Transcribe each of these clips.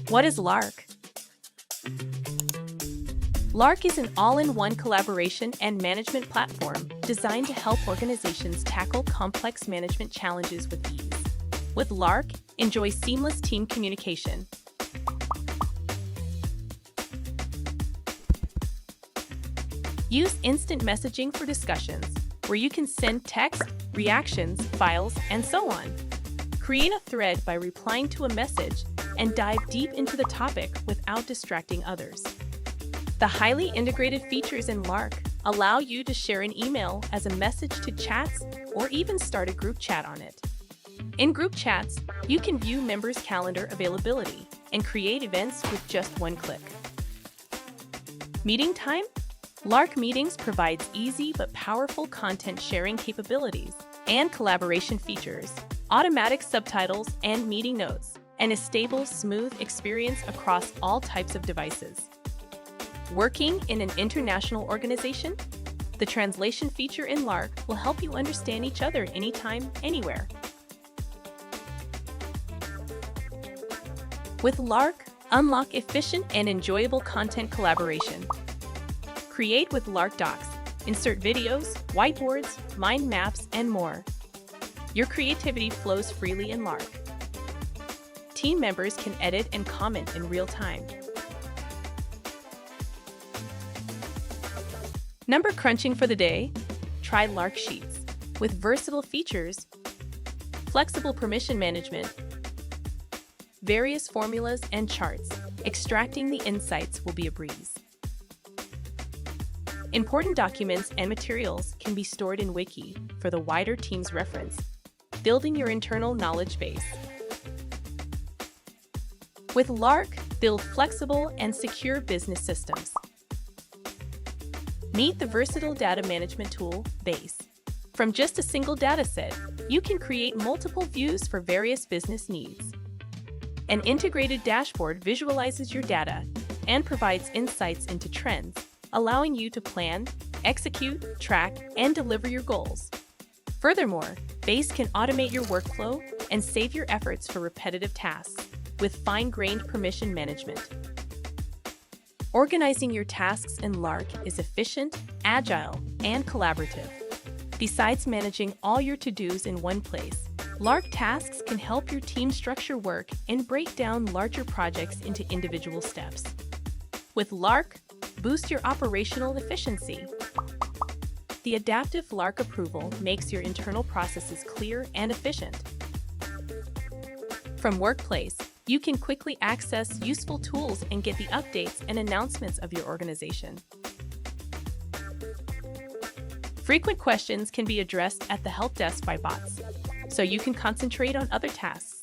What is Lark? Lark is an all-in-one collaboration and management platform designed to help organizations tackle complex management challenges with ease. With Lark, enjoy seamless team communication. Use instant messaging for discussions, where you can send text, reactions, files, and so on. Create a thread by replying to a message and dive deep into the topic without distracting others. The highly integrated features in Lark allow you to share an email as a message to chats or even start a group chat on it. In group chats, you can view members' calendar availability and create events with just one click. Meeting time? Lark Meetings provides easy but powerful content sharing capabilities and collaboration features, automatic subtitles and meeting notes, and a stable, smooth experience across all types of devices. Working in an international organization? The translation feature in Lark will help you understand each other anytime, anywhere. With Lark, unlock efficient and enjoyable content collaboration. Create with Lark Docs, insert videos, whiteboards, mind maps, and more. Your creativity flows freely in Lark. Team members can edit and comment in real time. Number crunching for the day? Try Lark Sheets. With versatile features, flexible permission management, various formulas and charts, extracting the insights will be a breeze. Important documents and materials can be stored in Wiki for the wider team's reference, building your internal knowledge base. With Lark, build flexible and secure business systems. Meet the versatile data management tool, Base. From just a single dataset, you can create multiple views for various business needs. An integrated dashboard visualizes your data and provides insights into trends, allowing you to plan, execute, track, and deliver your goals. Furthermore, Base can automate your workflow and save your efforts for repetitive tasks with fine-grained permission management. Organizing your tasks in Lark is efficient, agile, and collaborative. Besides managing all your to-dos in one place, Lark tasks can help your team structure work and break down larger projects into individual steps. With Lark, boost your operational efficiency. The adaptive Lark approval makes your internal processes clear and efficient. From Workplace, you can quickly access useful tools and get the updates and announcements of your organization. Frequent questions can be addressed at the help desk by bots, so you can concentrate on other tasks.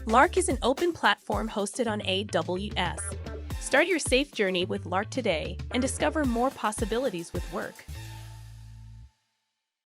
Lark is an open platform hosted on AWS. Start your safe journey with Lark today and discover more possibilities with work.